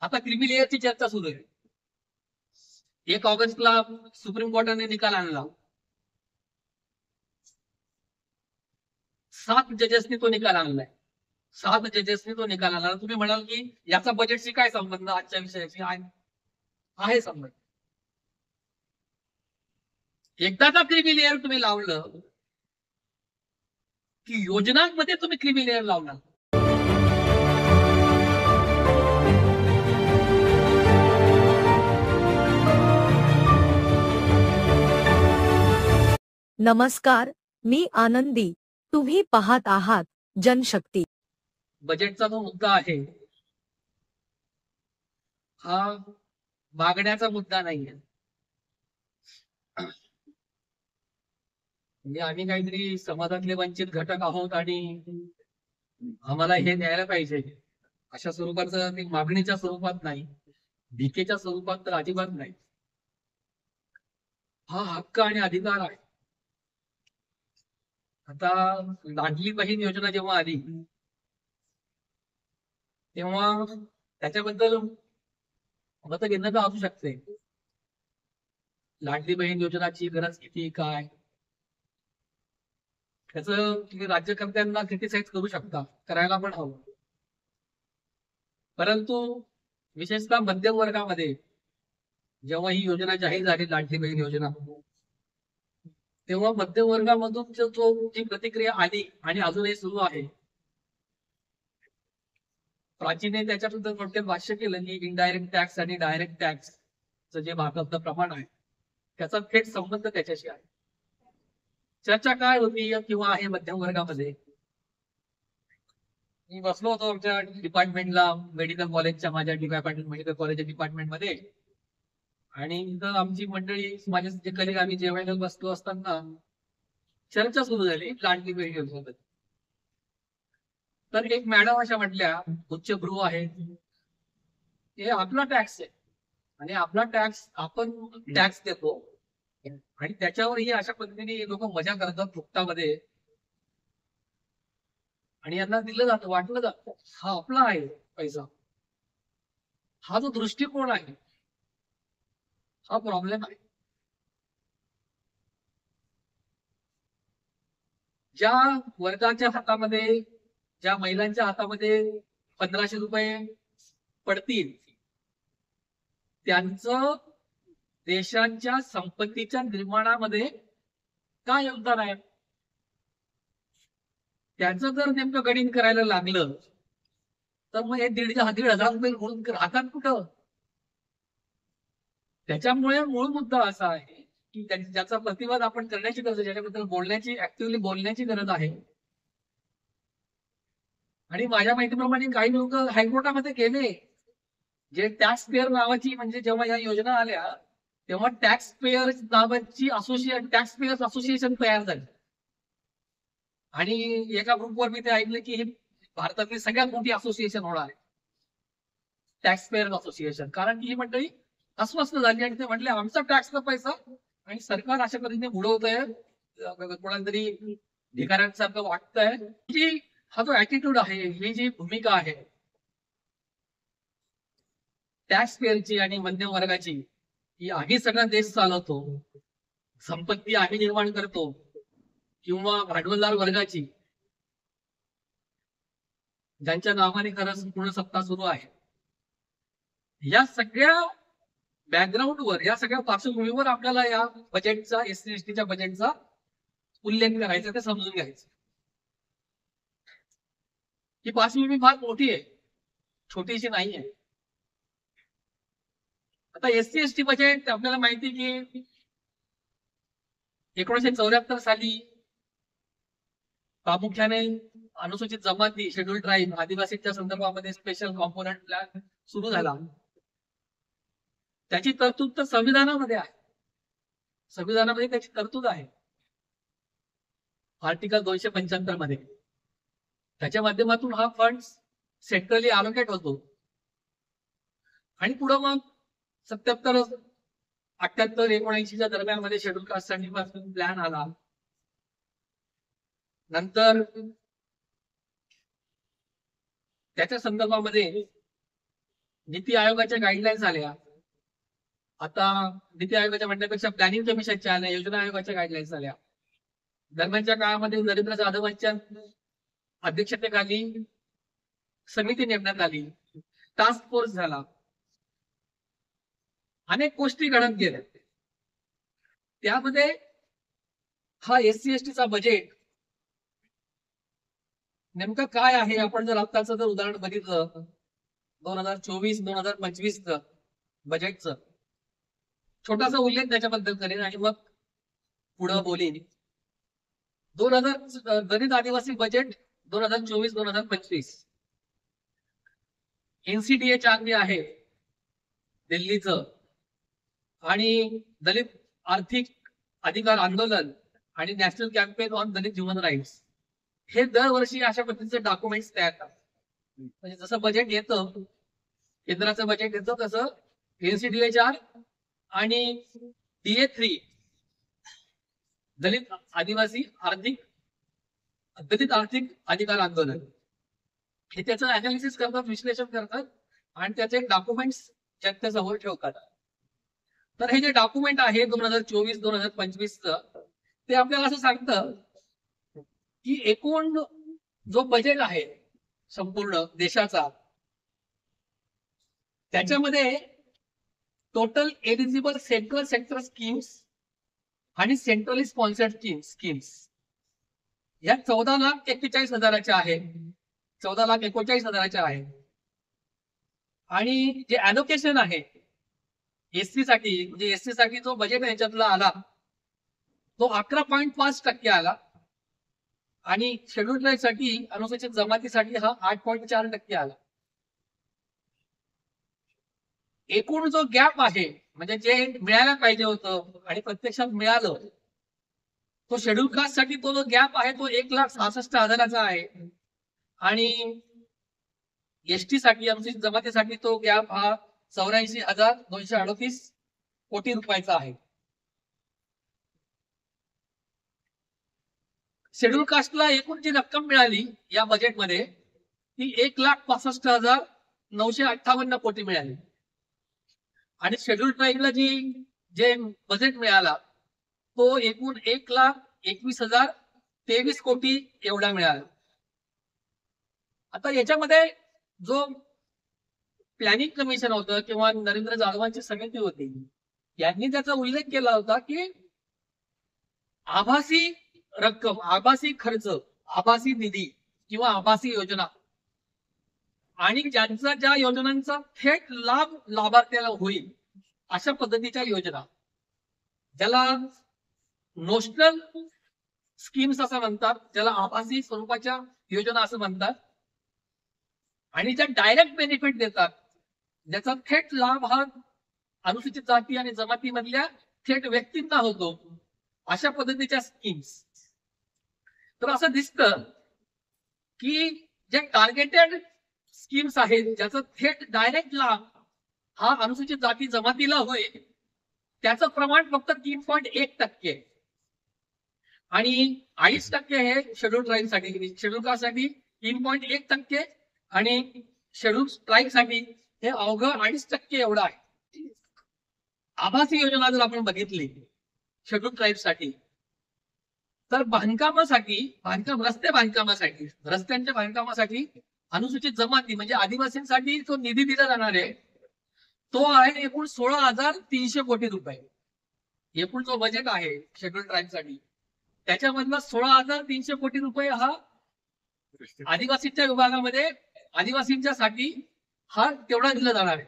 आता क्रिमी लेअरची चर्चा सुरू आहे. 1 ऑगस्टला सुप्रीम कोर्टाने निकाल आणला. 7 जजेसनी तो निकाल आणलाय. 7 जजेसनी तो निकाल आणला. तुम्ही म्हणाल की याचा बजेटशी काय संबंध आजच्या विषयाशी? आहे संबंध. एकदा का क्रिमी लेअर तुम्ही लावलं की योजनांमध्ये तुम्ही क्रिमी लेअर लावणार. नमस्कार, मी आनंदी. तुम्ही पाहत आहात जनशक्ती. बजेटचा जो मुद्दा आहे हा मागण्याचा मुद्दा नाहीये. म्हणजे आम्ही काहीतरी समाजातले वंचित घटक आहोत आणि आम्हाला हे द्यायला पाहिजे अशा स्वरूपाचं ते मागणीच्या स्वरूपात नाही, भीकेच्या स्वरूपात तर अजिबात नाही. हा हक्क आणि अधिकार आहे. आता लाडली बहीण योजना जेव्हा आली तेव्हा त्याच्याबद्दल मतभिन्नता असू शकते. लाडली बहीण योजनाची गरज किती, काय, त्याचं तुम्ही राज्यकर्त्यांना क्रिटिसाइज करू शकता, करायला पण हवं. परंतु विशेषतः मध्यम वर्गामध्ये जेव्हा ही योजना जाहीर झाली, लाडली बहीण योजना, तेव्हा मध्यम वर्गामधून जी प्रतिक्रिया आली आणि अजूनही सुरू आहे. प्राचीने त्याच्याबद्दल थोडक्यात भाष्य केलं की इनडायरेक्ट टॅक्स आणि डायरेक्ट टॅक्सचं जे भारतातलं प्रमाण आहे त्याचा थेट संबंध त्याच्याशी आहे. चर्चा काय होती किंवा आहे मध्यम वर्गामध्ये. मी बसलो होतो आमच्या डिपार्टमेंटला, मेडिकल कॉलेजच्या, माझ्या डिपार्टमेंट मेडिकल कॉलेजच्या डिपार्टमेंटमध्ये, आणि इथं आमची मंडळी, माझे जे कलिग, आम्ही जेवायला बसलो असताना चर्चा सुरू झाली लाडली बहीण योजनेबद्दल. तर एक मॅडम अशा म्हटल्या, उच्चभ्रू आहेत, हे आपला टॅक्स आहे आणि आपला टॅक्स, आपण टॅक्स देतो आणि त्याच्यावरही अशा पद्धतीने लोक मजा करतात फुकटामध्ये आणि यांना दिलं जातं, वाटलं जातं हा आपला आहे पैसा. हा जो दृष्टिकोन आहे हा प्रॉब्लेम आहे. ज्या वर्गाच्या हातामध्ये, ज्या महिलांच्या हातामध्ये 1500 रुपये पडतील त्यांचं देशांच्या संपत्तीच्या निर्माणामध्ये काय योगदान आहे, त्याचं जर नेमकं गणित करायला लागलं तर मग हे 1,500 रुपये म्हणून राहतात कुठं. त्याच्यामुळे मूळ मुद्दा असा आहे की ज्याचा प्रतिवाद आपण करण्याची गरज आहे, ज्याच्याबद्दल बोलण्याची, ऍक्टिव्हली बोलण्याची गरज आहे. आणि माझ्या माहितीप्रमाणे काही लोक हायकोर्टामध्ये गेले, जे टॅक्स पेअर नावाची, म्हणजे जेव्हा या योजना आल्या तेव्हा टॅक्स पेअर नावाची टॅक्स पेअर्स असोसिएशन तयार झाली. आणि एका ग्रुपवर मी ते ऐकलं की ही भारतातली सगळ्यात मोठी असोसिएशन होणार आहे, टॅक्स पेअर असोसिएशन. कारण की ही मंडळी अस्वस्थ झाली आणि ते म्हटले आमचा टॅक्सचा पैसा आणि सरकार अशा पद्धतीने बुडवतंय, कोणाला तरी भिकाऱ्यांसारखं वाटतंय. की हा जो ऍटिट्यूड आहे, ही जी भूमिका आहे टॅक्स पेअरची आणि मध्यम वर्गाची, की आम्ही सगळा देश चालवतो, संपत्ती आम्ही निर्माण करतो, किंवा भांडवलदार वर्गाची, ज्यांच्या नावाने खरंच पूर्ण सत्ता सुरू आहे, या सगळ्या बॅकग्राऊंडवर, या सगळ्या पार्श्वभूमीवर आपल्याला या बजेटचा, एससी एसटीच्या बजेटचा उल्लेख करायचा, ते समजून घ्यायचं. ही पार्श्वभूमी फार मोठी आहे, छोटीशी नाही आहे. आता एससी एसटी बजेट आपल्याला माहिती की 1974 साली प्रामुख्याने अनुसूचित जमाती, शेड्यूल ट्राईब, आदिवासीच्या संदर्भामध्ये स्पेशल कॉम्पोनंट प्लॅन सुरू झाला. त्याची तरतूद तर संविधानामध्ये आहे, संविधानामध्ये त्याची तरतूद आहे आर्टिकल 275 मध्ये. त्याच्या माध्यमातून हा फंड सेंट्रली अलोकेट होतो. आणि पुढे मग 77, 78, 79च्या दरम्यान मध्ये शेड्यूल कास्ट साठी प्लॅन आला. नंतर त्याच्या संदर्भामध्ये नीती आयोगाच्या गाईडलाईन्स आल्या. आता नीती आयोगाच्या म्हणण्यापेक्षा प्लॅनिंग कमिशनच्या आल्या, योजना आयोगाच्या गाईडलाईन्स आल्या. दरम्यानच्या काळामध्ये नरेंद्र जाधवांच्या अध्यक्षतेखाली समिती नेमण्यात आली, टास्क फोर्स झाला, अनेक गोष्टी घडत गेल्या. त्यामध्ये हा SC ST बजेट नेमकं काय आहे, आपण जर आत्ताचं जर उदाहरण बघितलं 2024-2025 बजेटचं, छोटासा उल्लेख त्याच्याबद्दल करेन आणि मग पुढे बोलीन. दलित आदिवासी बजेट 2024-2025 NCDA 4 आहे दिल्लीचं, आणि दलित आर्थिक अधिकार आंदोलन आणि national campaign on Dalit human rights हे दरवर्षी अशा पद्धतीचे डॉक्युमेंट्स तयार करतात. म्हणजे जसं बजेट येतं, केंद्राचं बजेट येतं, तसं NCDA 4 आणि DA 3 दलित आर्थिक अधिकार आंदोलन हे त्याचं अनालिसिस करतात, विश्लेषण करतात आणि त्याचे डॉक्युमेंट्स जनते समोर ठेवतात. तर हे जे डॉक्युमेंट आहे 2024-2025 ते आपल्याला असं सांगतं की एकूण जो बजेट आहे संपूर्ण देशाचा, त्याच्यामध्ये total eligible central sector schemes आणि सेंट्रली स्पॉन्सर्ड स्कीम्स या 14,41,000 आहे. 14,41,000 आहे. आणि जे ॲलोकेशन आहे SC साठी, म्हणजे SC साठी जो बजेट याच्यातला आला तो 11.5% आला, आणि शेड्यूल ट्राईब साठी, अनुसूचित जमातीसाठी हा 8.4% आला. एकूण जो गॅप आहे, म्हणजे जे मिळायला पाहिजे होतं आणि प्रत्यक्षात मिळालं, तो शेड्यूल कास्ट साठी तो जो गॅप आहे तो 1,66,000 आहे, आणि ST साठी, अनुसूचित जमातीसाठी तो गॅप हा 84,238 कोटी रुपयाचा आहे. शेड्यूल कास्टला एकूण जी रक्कम मिळाली या बजेटमध्ये ती 1,65,958 कोटी मिळाली, आणि शेड्यूल ट्राईबला जे बजेट मिळाला तो एकूण 1,21,023 कोटी एवढा मिळाला. आता याच्यामध्ये जो प्लॅनिंग कमिशन होतं किंवा नरेंद्र जाधवांची समिती होती, यांनी त्याचा उल्लेख केला होता की आभासी रक्कम, आभासी खर्च, आभासी निधी किंवा आभासी योजना, आणि ज्या योजनांचा थेट लाभ लाभार्थ्याला होईल अशा पद्धतीच्या योजना, ज्याला नोशनल स्कीम्स असं म्हणतात, ज्याला आभासी स्वरूपाच्या योजना असं म्हणतात, आणि ज्या डायरेक्ट बेनिफिट देतात, ज्याचा थेट लाभ हा अनुसूचित जाती आणि जमातीमधल्या थेट व्यक्तींना होतो, अशा पद्धतीच्या स्कीम्स. तर असं दिसतं की जे टार्गेटेड स्कीम्स आहेत, ज्याचा थेट डायरेक्ट लाभ हा अनुसूचित जाती जमातीला होईल, त्याचं प्रमाण फक्त 3.1%, आणि 2.5% हे शेड्यूल ट्राईब साठी, शेड्यूल कास्ट साठी 3.1%, आणि शेड्यूल ट्राईब साठी हे अवघं 2.5% एवढं आहे. आभासी योजना जर आपण बघितली शेड्यूल ट्राईब साठी, तर रस्त्यांच्या बांधकामासाठी अनुसूचित जमाती म्हणजे आदिवासींसाठी जो निधी दिला जाणार आहे तो आहे एकूण 16,300 कोटी रुपये. एकूण जो बजेट आहे शेड्यूल ट्राईब साठी, त्याच्यामधला 16,300 कोटी रुपये हा आदिवासींच्या विभागामध्ये आदिवासींच्या साठी हा तेवढा दिला जाणार आहे,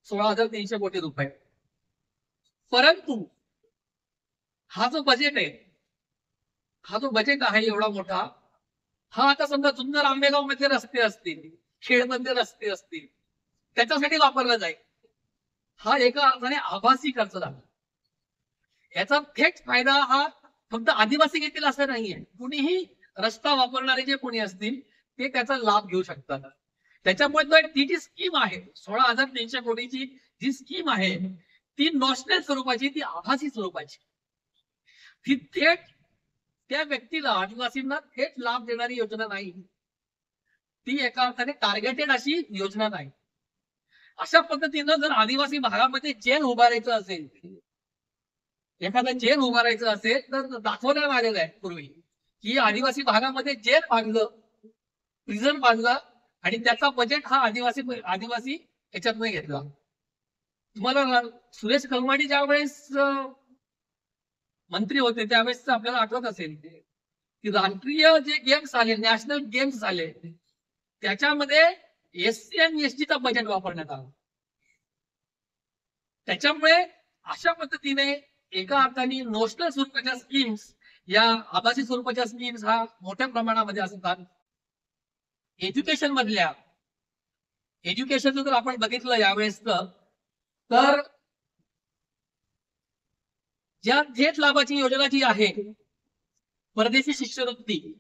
16,300 कोटी रुपये. परंतु हा जो बजेट आहे एवढा मोठा, हा आता समजा जुन्नर आंबेगाव मध्ये रस्ते असतील, खेडमध्ये रस्ते असतील, त्याच्यासाठी वापरला जाईल. हा एका अर्थाने आभासी खर्च झाला. याचा थेट फायदा हा फक्त आदिवासी घेतील असं नाहीये, कुणीही रस्ता वापरणारे जे कोणी असतील ते त्याचा लाभ घेऊ शकतात. त्याच्यामुळे ती जी स्कीम आहे 16,300 कोटीची जी स्कीम आहे ती नॉशनल स्वरूपाची, ती आभासी स्वरूपाची, ती थेट त्या व्यक्तीला, आदिवासींना थेट लाभ देणारी योजना नाही, ती एका अर्थाने टार्गेटेड अशी योजना नाही. अशा पद्धतीनं जर आदिवासी भागामध्ये जेल उभारायचं असेल, एखादं जेल उभारायचं असेल तर दाखवण्यात आलेलं आहे पूर्वी की आदिवासी भागामध्ये जेल बांधलं, प्रिझन बांधलं आणि त्याचा बजेट हा आदिवासी याच्यातनं घेतला. तुम्हाला सुरेश कलमाडी ज्यावेळेस मंत्री होते त्यावेळेस आपल्याला आठवत असेल की राष्ट्रीय जे गेम्स आले, नॅशनल गेम्स आले, त्याच्यामध्ये एससी आणि एसटीचा बजेट वापरण्यात आला. त्याच्यामुळे अशा पद्धतीने एका अर्थाने नोशनल स्वरूपाच्या स्कीम्स, या आभासी स्वरूपाच्या स्कीम्स हा मोठ्या प्रमाणामध्ये असतात. एज्युकेशन जर आपण बघितलं यावेळेस तर ज्या थेट लाभाची योजना जी आहे, परदेशी शिष्यवृत्ती,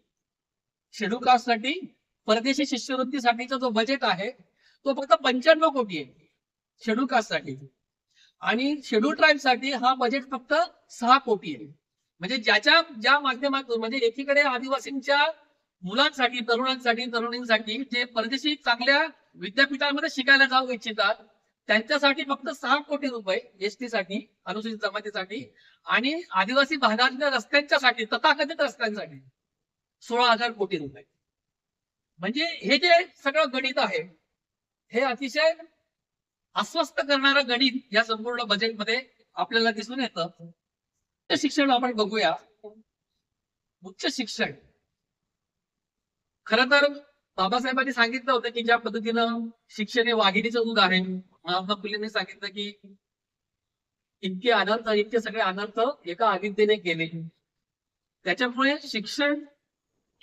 शेड्यूल कास्टसाठी परदेशी शिष्यवृत्तीसाठीचा जो बजेट आहे तो फक्त 95 कोटी आहे शेड्यूल कास्टसाठी, आणि शेड्यूल ट्राईबसाठी हा बजेट फक्त 6 कोटी आहे. म्हणजे ज्या माध्यमातून म्हणजे एकीकडे आदिवासींच्या मुलांसाठी, तरुणींसाठी जे परदेशी चांगल्या विद्यापीठांमध्ये शिकायला जाऊ इच्छितात त्यांच्यासाठी फक्त 6 कोटी रुपये एसटी साठी, अनुसूचित जमातीसाठी, आणि आदिवासी भागातल्या रस्त्यांच्यासाठी, तथाकथित रस्त्यांसाठी 16,000 कोटी रुपये. म्हणजे हे जे सगळं गणित आहे हे अतिशय अस्वस्थ करणारं गणित या संपूर्ण बजेटमध्ये आपल्याला दिसून येतं. उच्च शिक्षण आपण बघूया. उच्च शिक्षण खरं तर बाबासाहेबांनी सांगितलं होतं की ज्या पद्धतीनं शिक्षण हे वाघिणीचं दूध आहे, महात्मा फुलेंनी सांगितलं की इतके सगळे अनर्थ एका अविद्येने केले. त्याच्यामुळे शिक्षण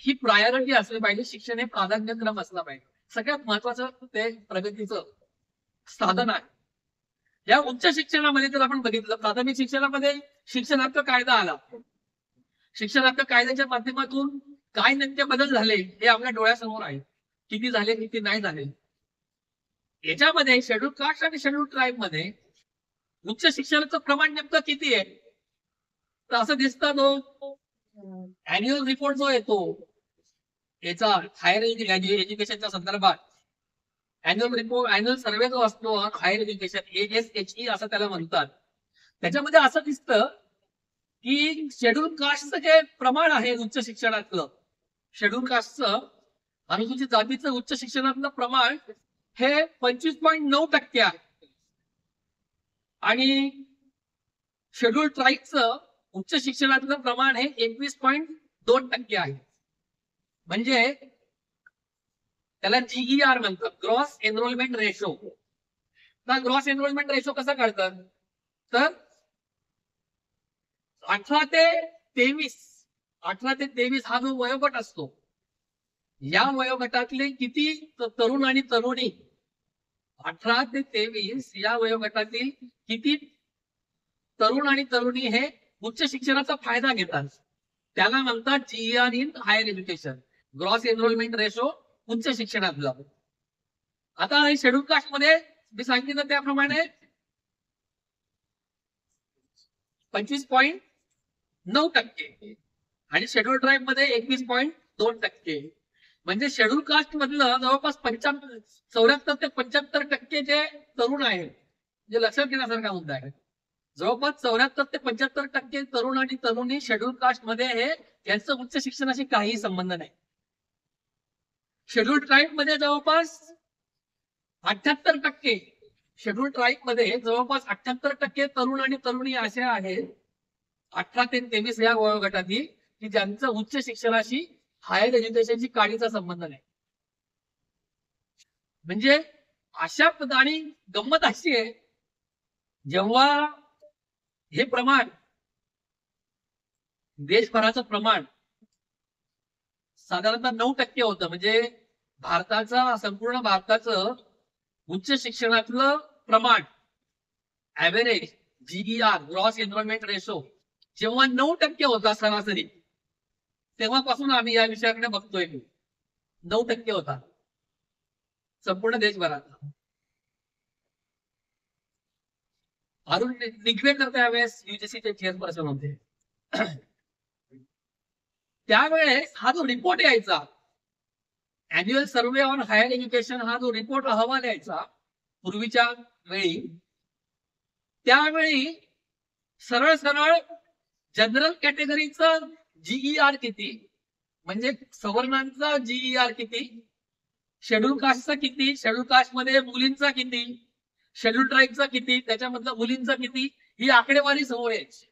ही प्रायोरिटी असली पाहिजे, शिक्षण हे प्राधान्यक्रम असला पाहिजे. सगळ्यात महत्वाचं ते प्रगतीचं साधन आहे. या उच्च शिक्षणामध्ये जर आपण बघितलं, प्राथमिक शिक्षणामध्ये शिक्षण हक्क कायदा आला. शिक्षण हक्क कायद्याच्या माध्यमातून काय नेमके बदल झाले हे आपल्या डोळ्यासमोर आहे. किती झाले, किती नाही झाले. याच्यामध्ये शेड्यूल कास्ट आणि शेड्यूल ट्राईब मध्ये उच्च शिक्षणाचं प्रमाण नेमकं किती आहे तर असं दिसतं, तो अॅन्युअल रिपोर्ट जो येतो याचा हायर एज्युकेशनच्या संदर्भात, अॅन्युअल सर्व्हे जो असतो हायर एज्युकेशन, ASHE असं त्याला म्हणतात, त्याच्यामध्ये असं दिसतं की शेड्यूल कास्टचं जे प्रमाण आहे उच्च शिक्षणातलं, शेड्यूल कास्टचं, अनुसूचित जातीचं उच्च शिक्षणातलं प्रमाण हे 25.9% आहे, आणि शेड्यूल ट्राईबचं उच्च शिक्षणातलं प्रमाण हे 21.2% आहे. म्हणजे त्याला GER म्हणतात, gross enrolment ratio. Gross enrolment ratio कसा काढतात तर 18 ते 23 हा जो वयोगट असतो, या वयोगटातले किती तरुण आणि तरुणी, 18 ते 23 या वयोगटातील किती तरुण आणि तरुणी हे उच्च शिक्षणाचा फायदा घेतात, त्याला म्हणतात GER in higher education, gross enrolment ratio उच्च शिक्षणातला. आता शेड्यूल कास्ट मध्ये मी सांगितलं त्याप्रमाणे 25.9% आणि शेड्यूल ट्राईब मध्ये 21.2%. म्हणजे शेड्यूल कास्ट मधलं जवळपास 74 ते 75% जे तरुण आहेत, जे लक्षात घेण्यासारखा मुद्दा आहे, जवळपास 74 ते 75% तरुण आणि तरुणी शेड्यूल कास्ट मध्ये हे यांचं उच्च शिक्षणाशी काही संबंध नाही. शेड्यूल ट्राईब मध्ये जवळपास 78%, शेड्यूल ट्राईब मध्ये जवळपास 78% तरुण आणि तरुणी असे आहेत 18 ते 23 या वयोगटातील की ज्यांचं उच्च शिक्षणाशी हायर एज्युकेशनची काडीचा संबंध नाही. म्हणजे अशा पद्धतीने गंमत अशी आहे, जेव्हा हे प्रमाण, देशभराचं प्रमाण साधारणतः 9% होतं, म्हणजे संपूर्ण भारताचं उच्च शिक्षणातलं प्रमाण average GER, gross enrolment ratio, जेव्हा 9% होता सरासरी, तेव्हापासून आम्ही या विषयाकडे बघतोय. 9% होता संपूर्ण देशभरात. अरुण निगवेकर त्यावेळेस UGCचे चेअरपर्सन होते. त्यावेळेस हा जो रिपोर्ट यायचा, annual survey on higher education, हा जो रिपोर्ट अहवाल यायचा, पूर्वीच्या वेळी, त्यावेळी सरळ सरळ जनरल कॅटेगरीचं जीईआर किती, म्हणजे सवर्णांचा जीईआर किती, शेड्यूल कास्टचा किती, शेड्यूल कास्ट मध्ये मुलींचा किती, शेड्यूल ट्राईबचा किती, त्याच्यामधलं मुलींचा किती, ही आकडेवारी समोर यायची.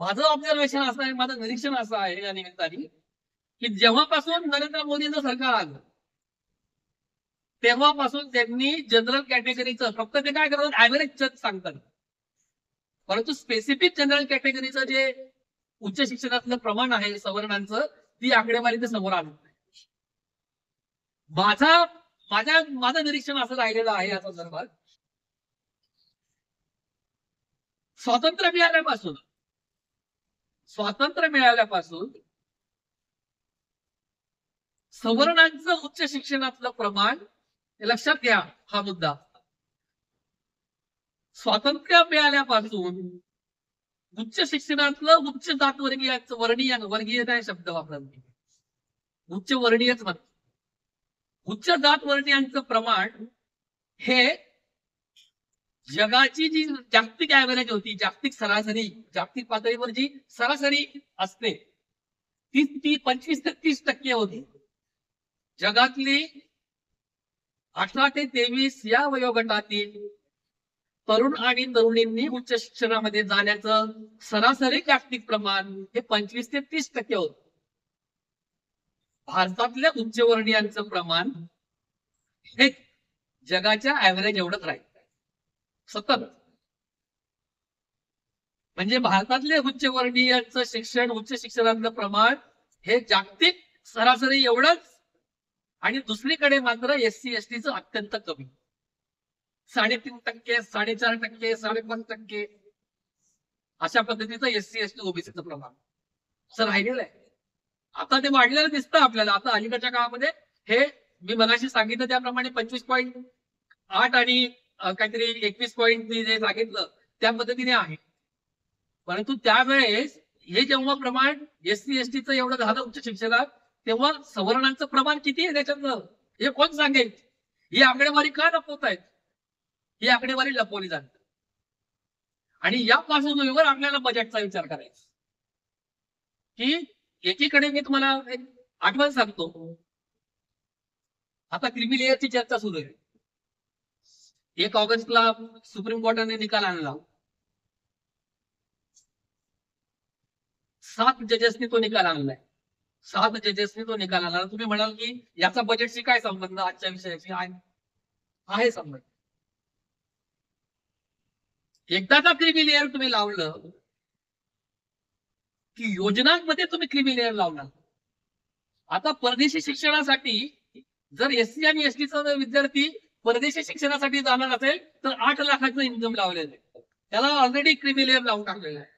माझं ऑब्झर्वेशन असं आहे, माझं निरीक्षण असं आहे या निमित्ताने, की जेव्हापासून नरेंद्र मोदींचं सरकार आलं तेव्हापासून त्यांनी जनरल कॅटेगरीचं फक्त ते काय करतात, ऍव्हरेज सांगतात, परंतु स्पेसिफिक जनरल कॅटेगरीचं जे उच्च शिक्षणातलं प्रमाण आहे सवर्णांचं, ती आकडेवारी ते समोर आणत नाही. माझं निरीक्षण असं राहिलेलं आहे या संदर्भात. स्वातंत्र्य मिळाल्यापासून सवर्णांचं उच्च शिक्षणातलं प्रमाण, लक्षात घ्या हा मुद्दा, स्वातंत्र्य मिळाल्यापासून उच्च शिक्षणातलं उच्च जातवर्गीयांचं, वर्गीय काय शब्द वापरत नाही, उच्च वर्णीयच म्हणतात, उच्च जातवर्णीयांचं प्रमाण हे जगाची जी जागतिक ऍव्हरेज होती, जागतिक सरासरी, जागतिक पातळीवर जी सरासरी असते ती 25 ते 30% होती. जगातली 18 ते 23 या वयोगटातील तरुण आणि तरुणींनी उच्च शिक्षणामध्ये जाण्याचं सरासरी जागतिक प्रमाण हे 25 ते 30% होत. भारतातल्या उच्चवर्णीयांचं प्रमाण हे जगाच्या ऍव्हरेज एवढंच राहील सतत. म्हणजे भारतातले उच्चवर्णीयांचं शिक्षण, उच्च शिक्षणातलं प्रमाण हे जागतिक सरासरी एवढंच, आणि दुसरीकडे मात्र एससी एसटीचं अत्यंत कमी, 3.5%, 4.5%, 5.5%, अशा पद्धतीचं एससी एसटी ओबीसीचं प्रमाण असं राहिलेलं आहे. आता ते वाढलेलं दिसतं आपल्याला. आता अलीकडच्या काळामध्ये हे मी मगाशी सांगितलं त्याप्रमाणे 25.8 आणि काहीतरी 21 जे सांगितलं त्या पद्धतीने आहे. परंतु त्यावेळेस हे जेव्हा प्रमाण एससी एसटीचं एवढं झालं उच्च शिक्षणात, तेव्हा सवर्णांचं प्रमाण किती आहे त्याच्यातलं हे कोण सांगेल? ही आकडेवारी का लपवत आहेत? ही आकडेवारी लपवली जाते. आणि या पार्श्वभूमीवर आपल्याला बजेटचा विचार करायचा, की एकीकडे मी तुम्हाला एक आठवण सांगतो, आता क्रिमी लेअरची चर्चा सुरू आहे. 1 ऑगस्टला सुप्रीम कोर्टाने निकाल आणला. 7 जजेसनी तो निकाल आणलाय. 7 जजेसनी तो निकाल आणला. तुम्ही म्हणाल की याचा बजेटशी काय संबंध आजच्या विषयाशी? आहे संबंध. एकदा का क्रिमी लेअर तुम्ही लावलं की योजनांमध्ये तुम्ही क्रिमी लेअर लावणार. आता परदेशी शिक्षणासाठी जर एससी आणि एसटीचा विद्यार्थी परदेशी शिक्षणासाठी जाणार असेल तर 8 लाखाचं इन्कम लावलेलं आहे, त्याला ऑलरेडी क्रिमी लेअर लावून टाकलेला आहे.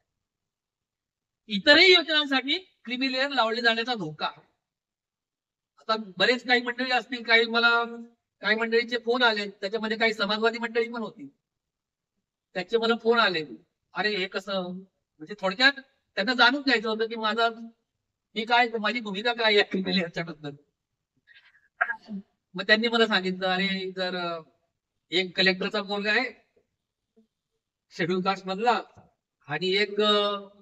इतरही योजनांसाठी क्रिमी लेअर लावले जाण्याचा धोका. आता बरेच काही मंडळी असतील, काही मंडळीचे फोन आले, त्याच्यामध्ये काही समाजवादी मंडळी पण होती, त्याचे मला फोन आले, अरे हे कसं, म्हणजे थोडक्यात त्यांना जाणून घ्यायचं होतं की माझी भूमिका काय आहे क्रिमी लेअरच्या बद्दल. मग त्यांनी मला सांगितलं, अरे जर एक कलेक्टरचा पोरगा आहे शेड्यूल कास्ट मधला आणि एक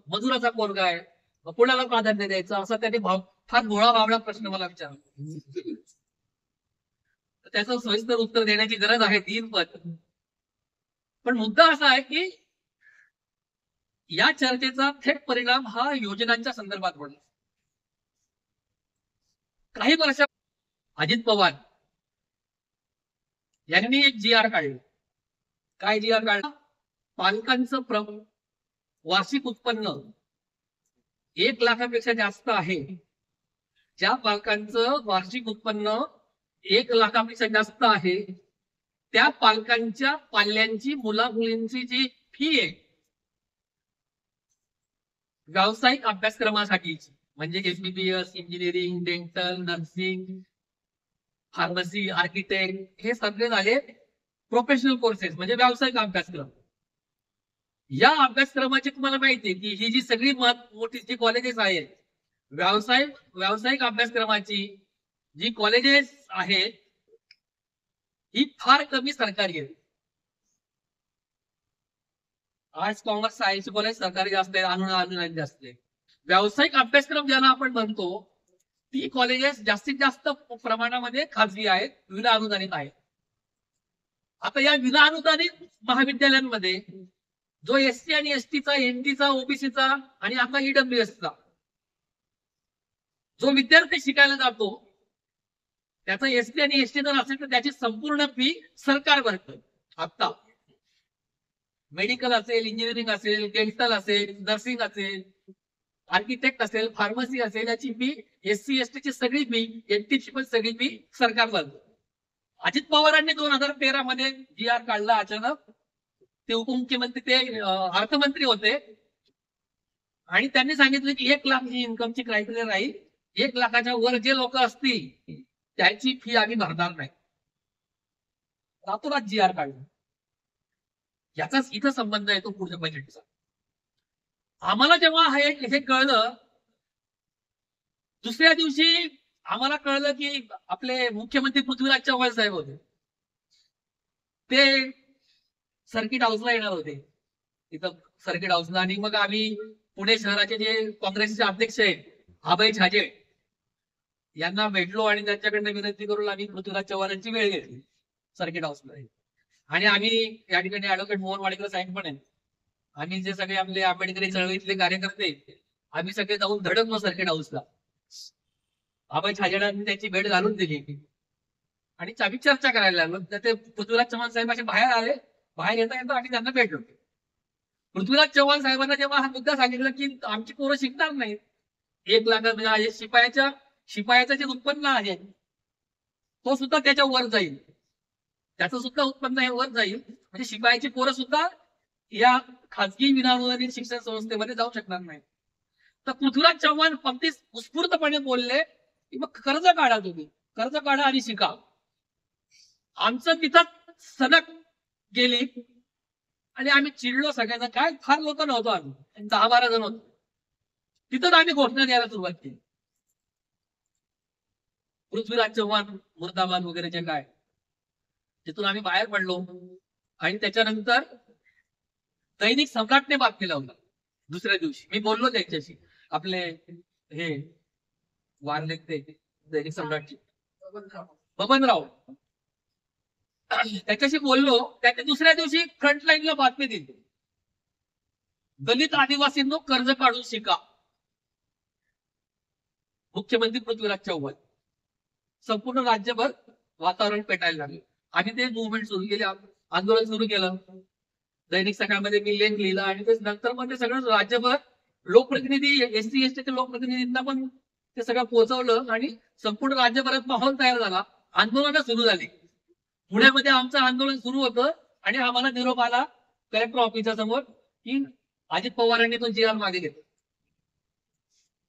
मजुराचा पोरगा आहे, मग कोणाला प्राधान्य द्यायचं, असा त्यांनी फार भोळा भावडा प्रश्न मला विचारला. त्याचं सविस्तर उत्तर देण्याची गरज आहे, देईन पण मुद्दा असा आहे की या चर्चेचा थेट परिणाम हा योजनांच्या संदर्भात होईल. काही वर्षा अजित पवार यांनी एक GR काढलं. काय GR काढलं? पालकांचं वार्षिक उत्पन्न 1 लाखापेक्षा जास्त आहे, ज्या पालकांचं वार्षिक उत्पन्न 1 लाखापेक्षा जास्त आहे त्या पालकांच्या पाल्यांची मुलामुलींची जी फी आहे व्यावसायिक अभ्यासक्रमासाठीची, म्हणजे MBBS, engineering, dental, nursing, pharmacy, architect, हे सगळे झाले प्रोफेशनल कोर्सेस, म्हणजे व्यावसायिक अभ्यासक्रम. या अभ्यासक्रमाची तुम्हाला माहिती आहे की ही जी सगळी मोठी जी कॉलेजेस आहेत, व्यावसायिक अभ्यासक्रमाची जी कॉलेजेस आहेत ही फार कमी सरकारी आहे. आर्ट्स कॉमर्स सायन्स कॉलेज सरकारी जास्त आहे, अनुदानित जास्त आहे. व्यावसायिक अभ्यासक्रम ज्याला आपण म्हणतो ती कॉलेजेस जास्तीत जास्त प्रमाणामध्ये खाजगी आहेत, विना अनुदानित आहेत. आता या विना अनुदानित महाविद्यालयांमध्ये जो एससी आणि एसटीचा, एनटीचा, ओबीसीचा आणि आता ईडब्ल्यूएसचा जो विद्यार्थी शिकायला जातो त्याचा एसटी आणि एसटी जर असेल तर त्याची संपूर्ण फी सरकार भरतं. आता मेडिकल असेल, इंजिनिअरिंग असेल, डेंटल असेल, नर्सिंग असेल, आर्किटेक्ट असेल, फार्मसी असेल, याची फी एससी एसटीची सगळी फी, एनटीची पण सगळी फी सरकार भरतं. अजित पवारांनी 2013 मध्ये जी आर काढला अचानक. ते उपमुख्यमंत्री, ते अर्थमंत्री होते आणि त्यांनी सांगितलं की 1 लाख ही इन्कमची क्रायटेरिया राहील. 1 लाखाच्या वर जे लोक असतील त्याची फी आम्ही भरणार नाही. रातोरात जी आर काढला. याचाच इथं संबंध आहे तो पुढच्या बजेटचा. आम्हाला जेव्हा हे कळलं, दुसऱ्या दिवशी आम्हाला कळलं की आपले मुख्यमंत्री पृथ्वीराज चव्हाण साहेब होते, ते सर्किट हाऊसला येणार होते. तिथं सर्किट हाऊसला. आणि मग आम्ही पुणे शहराचे जे काँग्रेसचे अध्यक्ष आहेत अभय छाजे यांना भेटलो आणि त्यांच्याकडनं विनंती करून आम्ही पृथ्वीराज चव्हाणांची वेळ घेतली सर्किट हाऊसमध्ये. आणि आम्ही या ठिकाणी ऍडव्होकेट मोहन वाडेकर साहेब पण आहेत, आम्ही जे सगळे आपले आंबेडकरी चळवळीतले कार्यकर्ते आम्ही सगळे जाऊन धडकलो सर्किट हाऊसला. अभय छाजेडांनी त्यांची भेट घालून दिली आणि आम्ही चर्चा करायला लागलो. तर ते पृथ्वीराज चव्हाण साहेब असे बाहेर आले. बाहेर येता येता आम्ही त्यांना भेटलो. पृथ्वीराज चव्हाण साहेबांना जेव्हा हा मुद्दा सांगितलं की आमची पोरं शिकणार नाहीत, 1 लाख म्हणजे शिपायाचं जे उत्पन्न आहे तो सुद्धा त्याच्या वर जाईल, त्याचं सुद्धा उत्पन्न हे वर जाईल. म्हणजे शिपायाची पोरं सुद्धा या खाजगी विनाअनुदानित शिक्षण संस्थेमध्ये जाऊ शकणार नाही. तर पृथ्वीराज चव्हाण अगदी उत्स्फूर्तपणे बोलले की मग कर्ज काढा, तुम्ही कर्ज काढा आणि शिका. आमचं तिथं सनक गेली आणि आम्ही चिडलो सगळ्यांना. काय फार लोक नव्हतो, आम्ही 10-12 जण होतो. तिथंच आम्ही घोषणा द्यायला सुरुवात केली, पृथ्वीराज चव्हाण मुर्दाबाद वगैरे जे काय. तिथून आम्ही बाहेर पडलो आणि त्याच्यानंतर दैनिक सम्राटने बातमी लावला दुसऱ्या दिवशी. मी बोललो त्यांच्याशी, आपले हे वारले ते दैनिक सम्राटचे बबनराव, त्याच्याशी बोललो. त्याच्या दुसऱ्या दिवशी फ्रंटलाईनला बातमी दिली, दलित आदिवासींनो कर्ज काढून शिका. मुख्यमंत्री पृथ्वीराज चव्हाण. संपूर्ण राज्यभर वातावरण पेटायला लागले. आम्ही ते मुवमेंट सुरू केली, आंदोलन सुरू केलं. दैनिक सकाळमध्ये मी लेख लिहिला आणि नंतर मग ते सगळं राज्यभर लोकप्रतिनिधी, एससी एसटीच्या लोकप्रतिनिधींना पण ते सगळं पोहोचवलं आणि संपूर्ण राज्यभरात माहोल तयार झाला. आंदोलनं सुरू झाली. पुण्यामध्ये आमचं आंदोलन सुरू होतं आणि आम्हाला निरोप आला कलेक्टर ऑफिसच्या समोर की अजित पवारांनी तो जी आर मागे घेतला.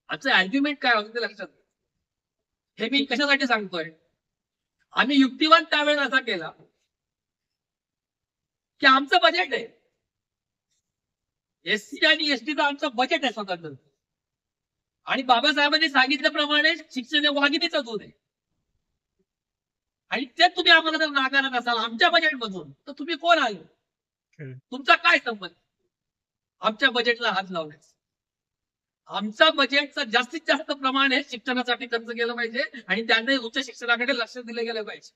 आमचं आर्ग्युमेंट काय होतं ते लक्षात, हे मी कशासाठी सांगतोय. आम्ही युक्तिवाद त्यावेळेस असा केला की आमचं बजेट आहे, एससी आणि एसटीचं आमचं बजेट आहे स्वतंत्र, आणि बाबासाहेबांनी सांगितल्याप्रमाणे शिक्षण हे वाघिणीचं दूध आहे. आणि ते तुम्ही आम्हाला जर नाकारत असाल आमच्या बजेट मधून, तर तुम्ही कोण आले, तुमचा काय संबंध आमच्या बजेटला हात लावण्यास. आमच्या बजेटचं जास्तीत जास्त प्रमाणे शिक्षणासाठी खर्च केलं पाहिजे आणि त्याने उच्च शिक्षणाकडे लक्ष दिलं गेलं पाहिजे.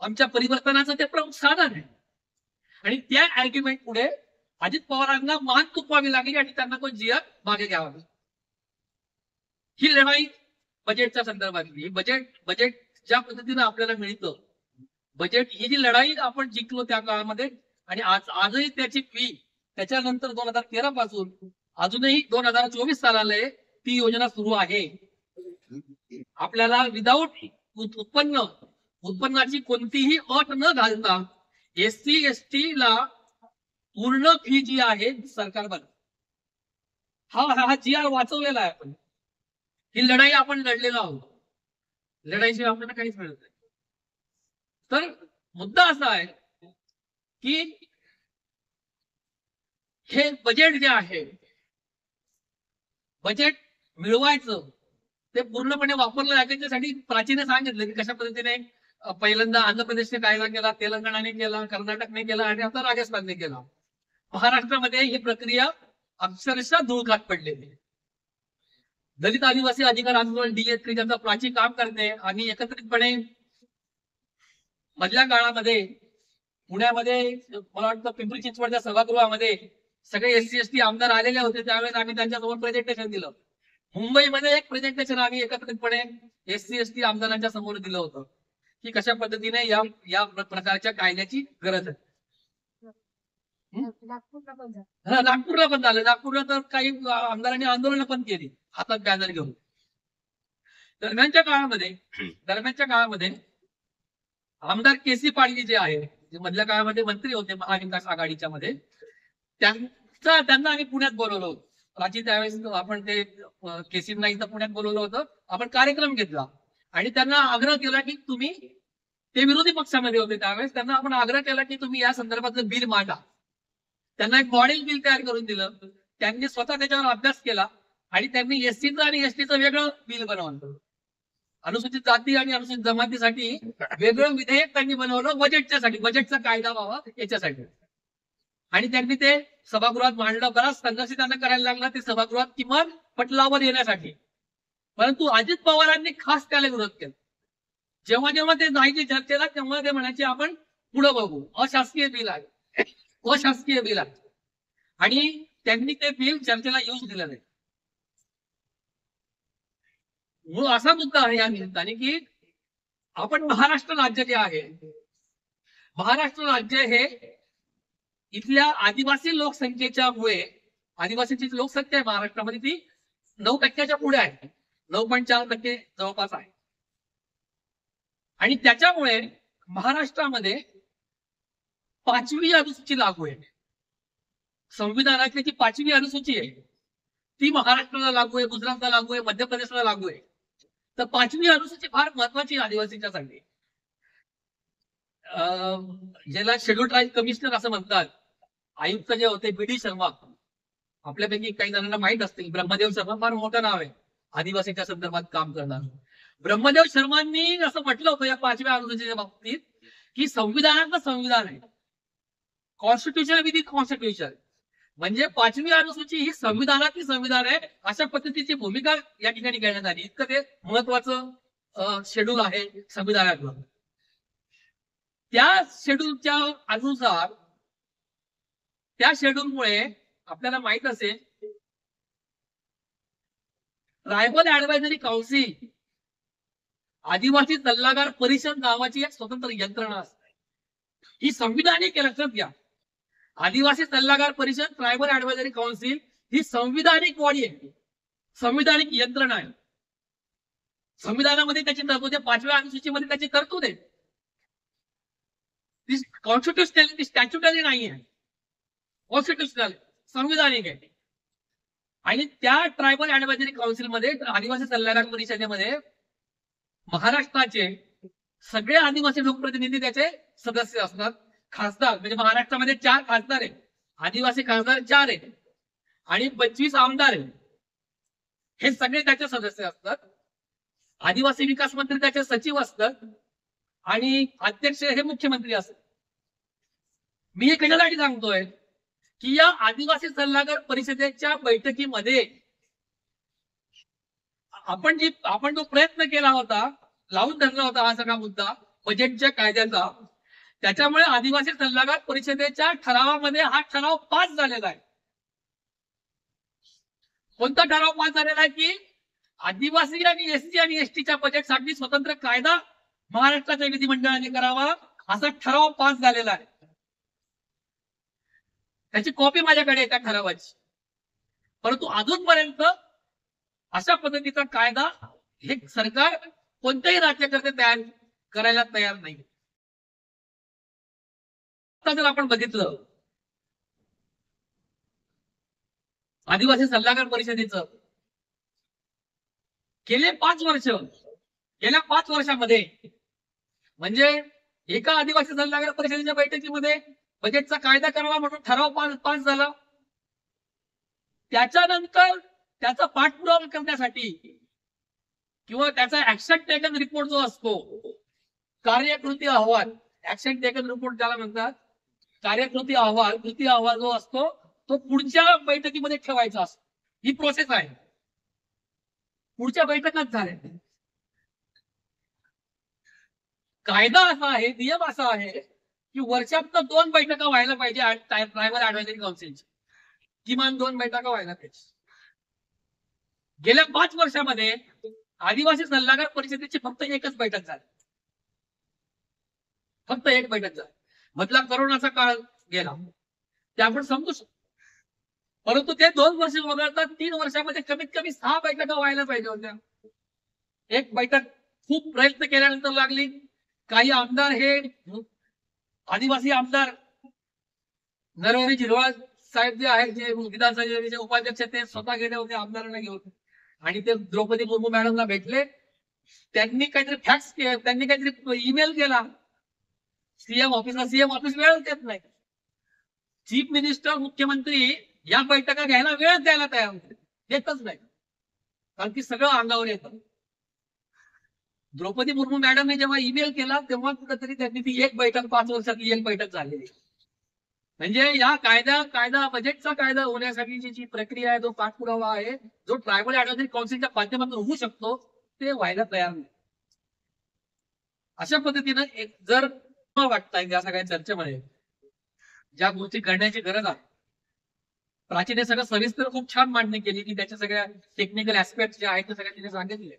आमच्या परिवर्तनाचं ते प्रमुख साधन आहे. आणि त्या आर्ग्युमेंट पुढे अजित पवारांना मान तुपवावी लागली आणि त्यांना कोण जी आर मागे घ्यावा. ही लढाई बजेटच्या संदर्भातली. बजेट ज्या पद्धतीने आपल्याला मिळतं, बजेट ही जी लढाई आपण जिंकलो त्या काळामध्ये, आणि आजही त्याची फी त्याच्यानंतर 2013 पासून अजूनही 2024 सालाला ती योजना सुरू आहे. आपल्याला विदाऊट उत्पन्नाची कोणतीही अट न घालता एससी एसटी ला पूर्ण फी जी आहे सरकार बनवतं. हा जी आर वाचवलेला आहे आपण. ही लढाई आपण लढलेलो आहोत. लढाईशिवाय आपल्याला काहीच मिळत नाही. तर मुद्दा असा आहे की हे बजेट जे आहे, बजेट मिळवायचं ते पूर्णपणे वापरलं जायचं. त्यासाठी प्राचीने सांगितलं की कशा पद्धतीने पहिल्यांदा आंध्र प्रदेशने कायदा केला, तेलंगणाने केला, कर्नाटकने केला आणि आता राजस्थानने केला. महाराष्ट्रामध्ये ही प्रक्रिया अक्षरशः धुळकात पडलेली. दलित आदिवासी अधिकार आंदोलन DST ज्यांचा प्राची काम करते आणि एकत्रितपणे मधल्या काळामध्ये पुण्यामध्ये मला वाटतं पिंपरी चिंचवडच्या सभागृहामध्ये सगळे SC ST आमदार आलेले होते. त्यावेळेस आम्ही त्यांच्यासमोर प्रेझेंटेशन दिलं. मुंबईमध्ये एक प्रेझेंटेशन आम्ही एकत्रितपणे SC ST आमदारांच्या समोर दिलं होतं की कशा पद्धतीने या प्रकारच्या कायद्याची गरज आहे. नागपूरला पण झालं. नागपूरला तर काही आमदारांनी आंदोलन पण केली हातात बॅनर घेऊन. दरम्यानच्या काळामध्ये आमदार KC पाडवी जे आहे, जे मधल्या काळामध्ये मंत्री होते महाविकास आघाडीच्या मध्ये, त्यांना आम्ही पुण्यात बोलवलं होतं. प्राची त्यावेळेस आपण ते KCंना इथं पुण्यात बोलवलं होतं. आपण कार्यक्रम घेतला आणि त्यांना आग्रह केला की तुम्ही, ते विरोधी पक्षामध्ये होते त्यावेळेस, त्यांना आपण आग्रह केला की तुम्ही या संदर्भातलं बिल मांडा. त्यांना एक मॉडेल बिल तयार करून दिलं. त्यांनी स्वतः त्याच्यावर अभ्यास केला आणि त्यांनी SCचं आणि STचं वेगळं बिल बनवलं. अनुसूचित जाती आणि अनुसूचित जमातीसाठी वेगळं विधेयक त्यांनी बनवलं बजेटच्यासाठी, बजेटचा कायदा व्हावा याच्यासाठी. आणि त्यांनी ते सभागृहात मांडलं. बराच संघर्ष त्यांना करायला लागला ते सभागृहात किमान पटलावर येण्यासाठी. परंतु अजित पवारांनी खास त्याला विरोध केला. जेव्हा जेव्हा ते जायचे चर्चेला तेव्हा ते म्हणायचे आपण पुढे बघू, अशासकीय बिल आहे, अशासकीय बिल आहे. आणि त्यांनी ते बिल चर्चेला येऊच दिलं नाही. मूळ असा मुद्दा आहे या निमित्ताने की आपण महाराष्ट्र राज्य जे आहे, महाराष्ट्र राज्य हे इथल्या आदिवासी लोकसंख्येच्या मुळे, आदिवासीची लोकसंख्या आहे महाराष्ट्रामध्ये ती 9% पुढे आहे, 9.4% जवळपास आहे. आणि त्याच्यामुळे महाराष्ट्रामध्ये 5वी अनुसूची लागू आहे. संविधानातली जी 5वी अनुसूची आहे ती महाराष्ट्राला लागू आहे, गुजरातला लागू आहे, मध्य प्रदेशला लागू आहे. तर 5वी अनुसूची फार महत्वाची आदिवासींच्यासाठी. ज्याला शेड्यूल ट्राईब कमिशनर असं म्हणतात, आयुक्त जे होते BD शर्मा, आपल्यापैकी काही जणांना माहित असतील, ब्रह्मदेव शर्मा फार मोठं नाव आहे आदिवासीच्या संदर्भात काम करणार. ब्रह्मदेव शर्मांनी असं म्हटलं होतं या 5व्या अनुसूचीच्या बाबतीत की संविधानातलं संविधान आहे, कॉन्स्टिट्यूशन विथ कॉन्स्टिट्यूशन, म्हणजे 5वी अनुसूची ही संविधानातली संविधान आहे अशा पद्धतीची भूमिका या ठिकाणी घेण्यात आली. इतकं ते महत्वाचं शेड्यूल आहे संविधानातलं. त्या शेड्यूलच्या अनुसार, त्या शेड्यूलमुळे आपल्याला माहित असेल ट्रायबल ऍडवायझरी काउन्सिल, आदिवासी सल्लागार परिषद नावाची एक स्वतंत्र यंत्रणा असते. ही संविधानिक, लक्षात घ्या, आदिवासी सल्लागार परिषद, ट्रायबल ऍडवायझरी काउन्सिल ही संविधानिक बॉडी आहे, संविधानिक यंत्रणा आहे. संविधानामध्ये त्याची तरतूद आहे, 5व्या अनुसूचीमध्ये त्याची तरतूद आहे. ती कॉन्स्टिट्युशनल, ती स्टॅच्युटरी नाही आहे, कॉन्स्टिट्युशनल संविधानिक आहे. आणि त्या ट्रायबल ऍडवायझरी काउन्सिलमध्ये, आदिवासी सल्लागार परिषदेमध्ये महाराष्ट्राचे सगळे आदिवासी लोकप्रतिनिधी त्याचे सदस्य असतात. खासदार म्हणजे महाराष्ट्रामध्ये 4 खासदार आहेत, आदिवासी खासदार 4 आहेत आणि 25 आमदार आहेत. हे सगळे त्याचे सदस्य असतात. आदिवासी विकास मंत्री त्याचे सचिव असतात आणि अध्यक्ष हे मुख्यमंत्री असतात. मी हे कशासाठी सांगतोय की या आदिवासी सल्लागार परिषदेच्या बैठकीमध्ये आपण जो प्रयत्न केला होता, लावून धरला होता हा सगळा मुद्दा बजेटच्या कायद्याचा, त्याच्यामुळे आदिवासी सल्लागार परिषदेच्या ठरावामध्ये हा ठराव पास झालेला आहे. कोणता ठराव पास झालेला आहे की आदिवासी आणि SC आणि STच्या बजेटसाठी स्वतंत्र कायदा महाराष्ट्राच्या विधिमंडळाने करावा, असा ठराव पास झालेला आहे. त्याची कॉपी माझ्याकडे आहे त्या ठरावाची. परंतु अजूनपर्यंत अशा पद्धतीचा कायदा हे सरकार कोणत्याही राज्याकरता तयार करायला तयार नाही. आता जर आपण बघितलं आदिवासी सल्लागार परिषदेचं गेल्या 5 वर्षामध्ये म्हणजे एका आदिवासी सल्लागार परिषदेच्या बैठकीमध्ये बजेटचा कायदा करावा म्हणून ठराव पास झाला. त्याच्यानंतर त्याचा पाठपुरावा करण्यासाठी किंवा त्याचा ऍक्शन टेकन रिपोर्ट जो असतो, कार्यकृती अहवाल, ऍक्शन टेकन रिपोर्ट ज्याला म्हणतात, कार्यकृती अहवाल, कृती अहवाल जो असतो तो पुढच्या बैठकीमध्ये ठेवायचा असतो. ही प्रोसेस आहे. पुढच्या बैठकात झाल्या. कायदा असा आहे, नियम असा आहे की वर्षात 2 बैठका व्हायला पाहिजे ट्रायबल ऍडव्हायझरी काउन्सिलची. किमान 2 बैठका व्हायला पाहिजे. गेल्या 5 वर्षामध्ये आदिवासी सल्लागार परिषदेची फक्त एकच बैठक झाली. फक्त एक बैठक झाली. मधला करोनाचा काळ गेला, ते आपण समजू शकतो. परंतु ते 2 वर्ष वगळता 3 वर्षामध्ये कमीत कमी 6 बैठका व्हायला पाहिजे होत्या. एक बैठक खूप प्रयत्न केल्यानंतर लागली. काही आमदार हे आदिवासी आमदार नरहरी झिरवाळ साहेब जे आहेत, जे विधानसभेचे उपाध्यक्ष, ते स्वतः गेले होते आमदारांना घेऊन आणि ते द्रौपदी मुर्मू मॅडमला भेटले. त्यांनी काहीतरी फॅक्स, त्यांनी काहीतरी ईमेल केला सीएम ऑफिसला. सीएम ऑफिस वेळ देत नाही. चीफ मिनिस्टर, मुख्यमंत्री या बैठका घ्यायला वेळ द्यायला तयार होते, देतच नाही. कारण की सगळं अंगावर येतं. द्रौपदी मुर्मू मॅडमने जेव्हा ईमेल केला तेव्हा कुठेतरी त्यांनी ती एक बैठक, 5 वर्षातली एक बैठक झालेली. म्हणजे या कायदा बजेटचा कायदा होण्यासाठीची जी प्रक्रिया आहे, जो पाठपुरावा आहे, जो ट्रायबल ऍडव्हायझरी काउन्सिलच्या माध्यमातून होऊ शकतो, ते व्हायला तयार नाही. अशा पद्धतीनं जर वाटतंय या सगळ्या चर्चेमध्ये ज्या गोष्टी करण्याची गरज आहे, प्राचीने सगळं सविस्तर खूप छान मांडणी केली की त्याच्या सगळ्या टेक्निकल ऍस्पेक्ट जे आहेत ते सगळ्या तिने सांगितले.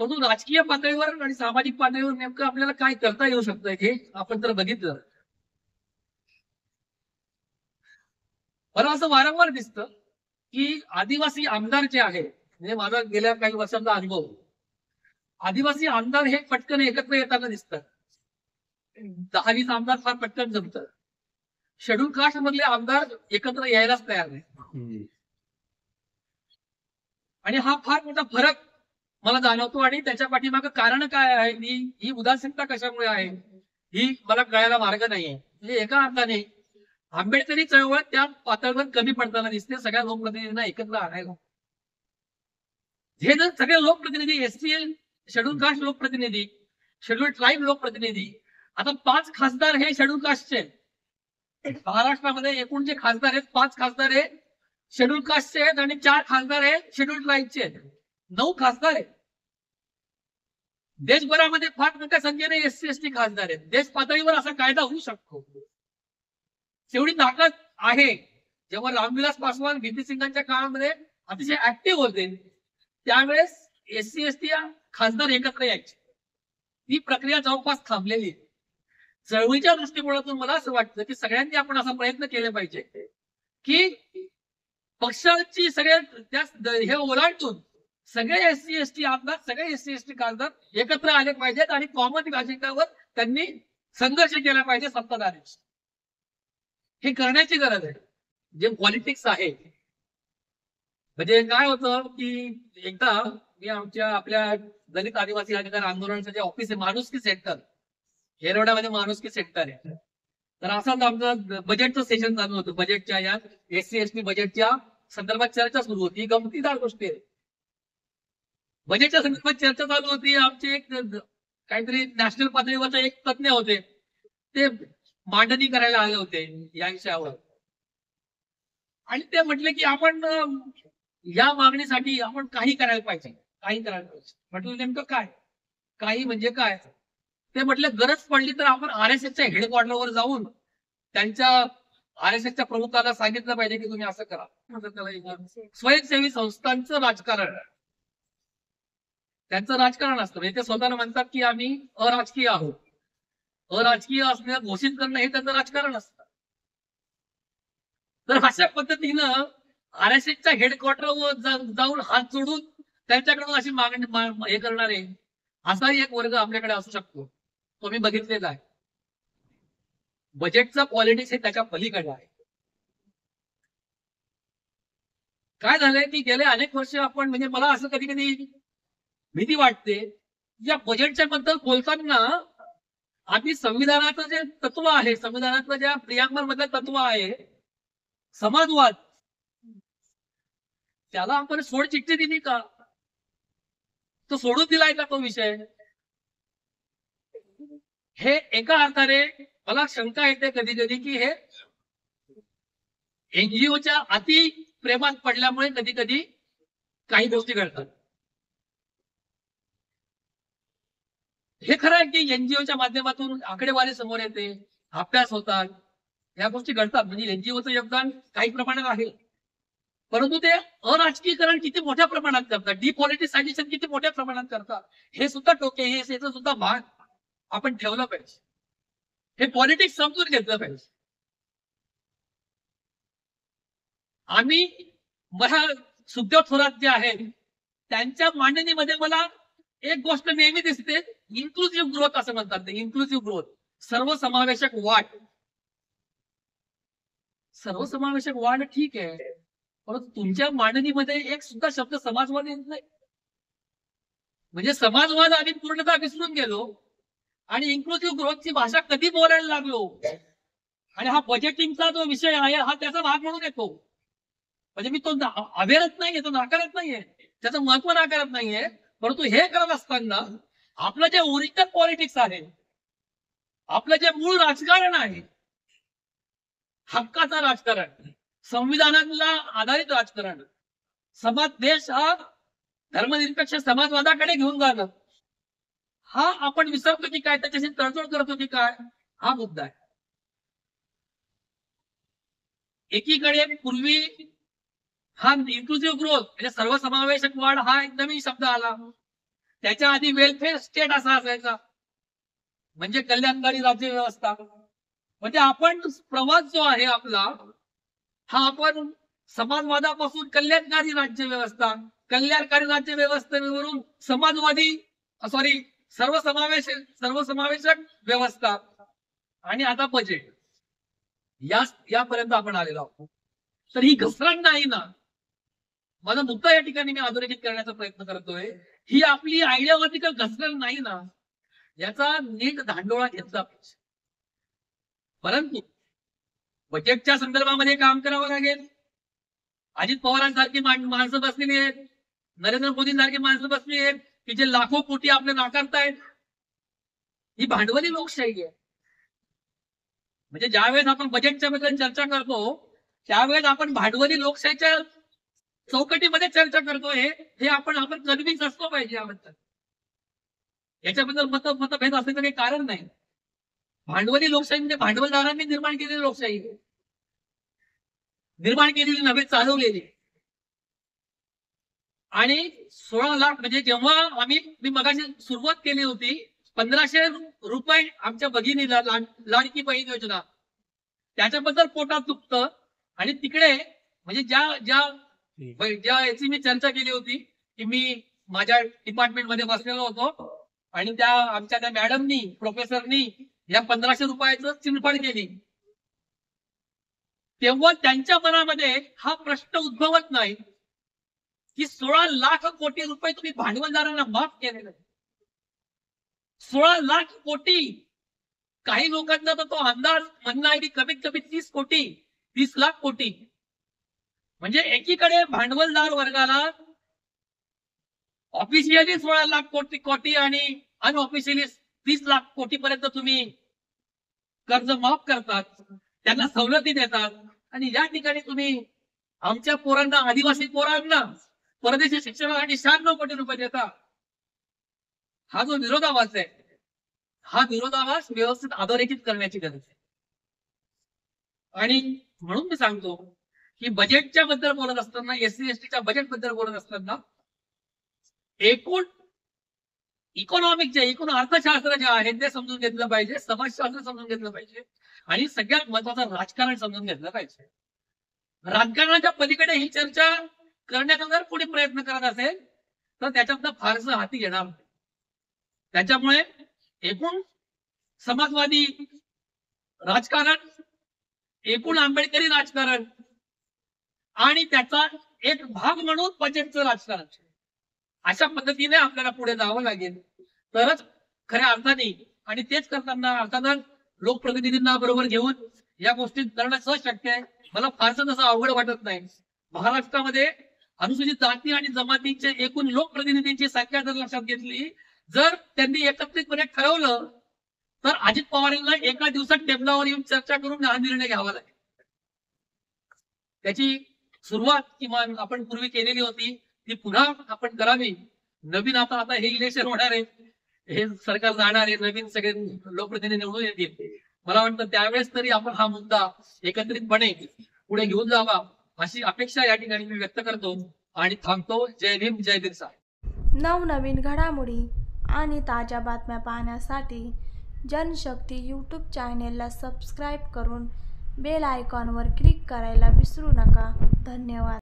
परंतु राजकीय पातळीवर आणि सामाजिक पातळीवर नेमकं आपल्याला काय करता येऊ शकतं हे आपण जर बघितलं, मला असं वारंवार दिसतं की आदिवासी आमदार जे आहे, म्हणजे माझा गेल्या काही वर्षांचा अनुभव, आदिवासी आमदार हे पटकन एकत्र येताना दिसतात. 10-20 आमदार फार पटकन जमतात. शेड्यूल कास्ट मधले आमदार एकत्र यायलाच तयार नाही. आणि हा फार मोठा फरक मला जाणवतो. आणि त्याच्या पाठीमागं कारण काय आहे, ही उदासीनता कशामुळे आहे, ही मला कळायला मार्ग नाहीये. म्हणजे एका अर्थाने आंबेडकरी चळवळ त्या पातळीवर कमी पडताना दिसते सगळ्या लोकप्रतिनिधींना एकत्र आणायला. हे जर सगळे लोकप्रतिनिधी, एससी शेड्यूल कास्ट लोकप्रतिनिधी, शेड्यूल ट्राईब लोकप्रतिनिधी, आता 5 खासदार हे शेड्यूल कास्टचे, महाराष्ट्रामध्ये एकूण जे खासदार आहेत 5 खासदार हे शेड्यूल कास्टचे आहेत आणि 4 खासदार हे शेड्यूल ट्राईबचे आहेत. 9 खासदार आहेत. देशभरामध्ये फार मोठ्या संख्येने एससी एसटी खासदार आहेत. देश पातळीवर असा कायदा होऊ शकतो, तेवढी ताकद आहे. जेव्हा रामविलास पासवान व्हीपी सिंगांच्या काळामध्ये अतिशय ऍक्टिव्ह होते त्यावेळेस एससी एसटी खासदार एकत्र यायचे. ती प्रक्रिया जवळपास थांबलेली आहे. चळवळीच्या दृष्टिकोनातून मला असं वाटतं की सगळ्यांनी आपण असा प्रयत्न केले पाहिजे की पक्षाची हे ओलांडून सगळे एससी एसटी आमदार, सगळे एससी एसटी खासदार एकत्र आले पाहिजेत आणि कॉमन अजेंडावर त्यांनी संघर्ष केला पाहिजे सत्ताधाऱ्यांशी. हे करण्याची गरज आहे. जे पॉलिटिक्स आहे, म्हणजे काय होतं की एकदा मी आपल्या दलित आदिवासी अधिकार आंदोलनाचं जे ऑफिस आहे, माणुसकी सेंटर, येरवड्यामध्ये माणुसकी सेंटर आहे, तर असंच आमचं बजेटचं सेशन चालू होतं. बजेटच्या या एससी एसटी बजेटच्या संदर्भात चर्चा सुरू होती. गमतीदार गोष्टी आहे. बजेटच्या संदर्भात चर्चा चालू होती. आमचे एक काहीतरी नॅशनल पातळीवरचे एक तज्ञ होते, ते मांडणी करायला आले होते या विषयावर. आणि ते म्हटले की आपण या मागणीसाठी आपण काही करायला पाहिजे. म्हटलं नेमकं काय, काही म्हणजे काय? ते म्हटले गरज पडली तर आपण आरएसएसच्या हेडक्वार्टरवर जाऊन त्यांच्या आरएसएसच्या प्रमुखाला सांगितलं पाहिजे की तुम्ही असं करा. स्वयंसेवी संस्थांचं राजकारण, त्यांचं राजकारण असतं. म्हणजे ते स्वतःला म्हणतात की आम्ही अराजकीय आहोत. अराजकीय असणे घोषित करणं हे त्यांचं राजकारण असतं. तर अशा पद्धतीनं आरएसएसच्या हेडक्वार्टरवर जाऊन हात जोडून त्यांच्याकडून अशी मागणी हे करणारे असाही एक वर्ग आपल्याकडे असू शकतो. तो मी बघितलेला आहे. बजेटचा पॉलिटिक्स हे त्याच्या पलीकडे आहे. काय झालंय की गेले अनेक वर्ष आपण, म्हणजे मला असं कधी कधी भीती वाटते या बजेटच्या बद्दल बोलताना आधी संविधानाचं जे तत्व आहे, संविधानातलं ज्या प्रियांबल मधलं तत्व आहे समाजवाद, त्याला आपण सोडचिठ्ठी दिली का? तो सोडून दिलाय का तो विषय? हे एका अर्थाने मला शंका येते कधी कधी की हे एनजीओच्या अति प्रेमात पडल्यामुळे कधी कधी काही गोष्टी घडतात. हे खरं आहे की एनजीओच्या माध्यमातून आकडेवारी समोर येते, अभ्यास होतात, या गोष्टी घडतात. म्हणजे एनजीओचं योगदान काही प्रमाणात आहे, परंतु ते अराजकीयकरण किती मोठ्या प्रमाणात करतात, डिपॉलिटिसायझेशन किती मोठ्या प्रमाणात करतात, हे सुद्धा टोके, हे सुद्धा भाग आपण ठेवलं पाहिजे. हे पॉलिटिक्स समजून घेतलं पाहिजे. आम्ही मला सुखदेव थोरात जे आहेत त्यांच्या मांडणीमध्ये मला एक गोष्ट नेहमी दिसते, इन्क्लुसिव्ह ग्रोथ असं म्हणतात ते. इन्क्लुसिव्ह ग्रोथ, सर्वसमावेशक वाढ. सर्वसमावेशक वाढ ठीक आहे, परंतु तुमच्या मांडणीमध्ये एक सुद्धा शब्द समाजवाद येत नाही. म्हणजे समाजवाद आम्ही पूर्णतः विसरून गेलो आणि इन्क्लुसिव्ह ग्रोथची भाषा कधी बोलायला लागलो. आणि हा बजेटिंगचा जो विषय आहे हा त्याचा भाग म्हणून येतो. म्हणजे मी तो अवेरत नाहीये, तो नाकारत नाहीये, त्याचं महत्व नाकारत नाहीये, परंतु हे करत असताना आपलं जे ओरिजिनल पॉलिटिक्स आहे, आपलं जे मूळ राजकारण आहे, हक्काचं राजकारण, संविधानाला आधारित राजकारण, समाज देश हा धर्मनिरपेक्ष समाजवादाकडे घेऊन जाणं, हा आपण विसरतो की काय, त्याच्याशी तडजोड करतो की काय, हा मुद्दा आहे. एकीकडे पूर्वी हा इन्क्लुसिव्ह ग्रोथ म्हणजे सर्वसमावेशक वाढ हा एक नवीन शब्द आला. त्याच्या आधी वेलफेअर स्टेट असा असायचा, म्हणजे कल्याणकारी राज्य व्यवस्था. म्हणजे आपण प्रवास जो आहे आपला हा आपण समाजवादापासून कल्याणकारी राज्य व्यवस्था, कल्याणकारी राज्य व्यवस्थेवरून समाजवादी सर्वसमावेशक व्यवस्था आणि आता बजेट यापर्यंत आपण आलेलो आहोत. तर ही घसरण नाही ना, माझा मुद्दा या ठिकाणी मी अधोरेखित करण्याचा प्रयत्न करतोय, ही आपली आयडियालॉजिकल घसरण नाही ना, याचा नीट धांडोळा घेतला पाहिजे. परंतु बजेटच्या संदर्भामध्ये काम करावं लागेल. अजित पवारांसारखी माणसं बसलेली आहेत, नरेंद्र मोदींसारखी माणसं बसली आहेत की जे लाखो कोटी आपले नाकारतायत. ही भांडवली लोकशाही आहे. म्हणजे ज्यावेळेस आपण बजेटच्या बद्दल चर्चा करतो त्यावेळेस आपण भांडवली लोकशाहीच्या चौकटीमध्ये चर्चा करतोय, हे आपण कन्व्हिन्स असलो पाहिजे याबद्दल. याच्याबद्दल मतभेद असण्याचं काही कारण नाही. भांडवली लोकशाही म्हणजे भांडवलदारांनी निर्माण केलेली लोकशाही, निर्माण केलेली नव्हे, चालवलेली. आणि 16 लाख म्हणजे जेव्हा मी मगाशी सुरुवात केली होती, 1500 रुपये आमच्या भगिनीला लाडकी बहीण योजना, त्याच्याबद्दल पोटात दुखतं. आणि तिकडे म्हणजे ज्या याची मी चर्चा केली होती की मी माझ्या डिपार्टमेंटमध्ये बसलेलो होतो आणि आमच्या त्या मॅडमनी, प्रोफेसरनी या 1500 रुपयाचं चिरफाड केली, तेव्हा त्यांच्या मनामध्ये हा प्रश्न उद्भवत नाही की 16 लाख कोटी रुपये तुम्ही भांडवलदारांना माफ केलेले. 16 लाख कोटी. काही लोकांचा तर तो अंदाज म्हणणं आहे की कमीत कमी 30 लाख कोटी. म्हणजे एकीकडे भांडवलदार वर्गाला ऑफिशियली 16 लाख कोटी आणि अनऑफिशियली 30 लाख कोटी पर्यंत तुम्ही कर्ज माफ करतात, त्यांना सवलती देतात. आणि या ठिकाणी तुम्ही आमच्या पोरांना, आदिवासी पोरांना परदेशी शिक्षणासाठी 96 कोटी रुपये देतात. हा जो विरोधाभास आहे, हा विरोधाभास व्यवस्थित अधोरेखित करण्याची गरज आहे. आणि म्हणून मी सांगतो की बजेटच्या बद्दल बोलत असताना, एससी एसटीच्या बजेट बद्दल बोलत असताना एकूण एकूण अर्थशास्त्र जे आहे ते समजून घेतलं पाहिजे, समाजशास्त्र समजून घेतलं पाहिजे आणि सगळ्यात महत्वाचं राजकारण समजून घेतलं पाहिजे. राजकारणाच्या पलीकडे ही चर्चा करण्याचा जर कोणी प्रयत्न करत असेल तर त्याच्यातनं फारसं हाती घेणार नाही. त्याच्यामुळे एकूण समाजवादी राजकारण, एकूण आंबेडकरी राजकारण आणि त्याचा एक भाग म्हणून बजेटचं राजकारण, अशा पद्धतीने आपल्याला पुढे जावं लागेल. तरच खऱ्या अर्थाने, आणि तेच करताना अर्थातच लोकप्रतिनिधींना बरोबर घेऊन या गोष्टी करणं सहज शक्य आहे. मला फारसं तसं अवघड वाटत नाही. महाराष्ट्रामध्ये अनुसूचित जाती आणि जमातीचे एकूण लोकप्रतिनिधींची संख्या जर लक्षात घेतली, जर त्यांनी एकत्रितपणे ठरवलं तर अजित पवारांना एका दिवसात टेबलावर येऊन चर्चा करून हा निर्णय घ्यावा लागेल. त्याची सुरुवात किमान आपण पूर्वी केलेली होती ती पुन्हा आपण करावी. नवीन आता आता हे इलेक्शन होणार आहे, हे सरकार जाणार आहे, नवीन सगळे लोकप्रतिनिधी निवडून येतील. मला वाटतं त्यावेळेस तरी आपण हा मुद्दा एकत्रितपणे पुढे घेऊन जावा अशी अपेक्षा या ठिकाणी मी व्यक्त करतो आणि थांबतो. जय भीम, जय बिरसा. नवनवीन घडामोडी आणि ताज्या बातम्या पाहण्यासाठी जनशक्ती यूट्यूब चॅनेलला सबस्क्राईब करून बेल आयकॉनवर क्लिक करायला विसरू नका. धन्यवाद.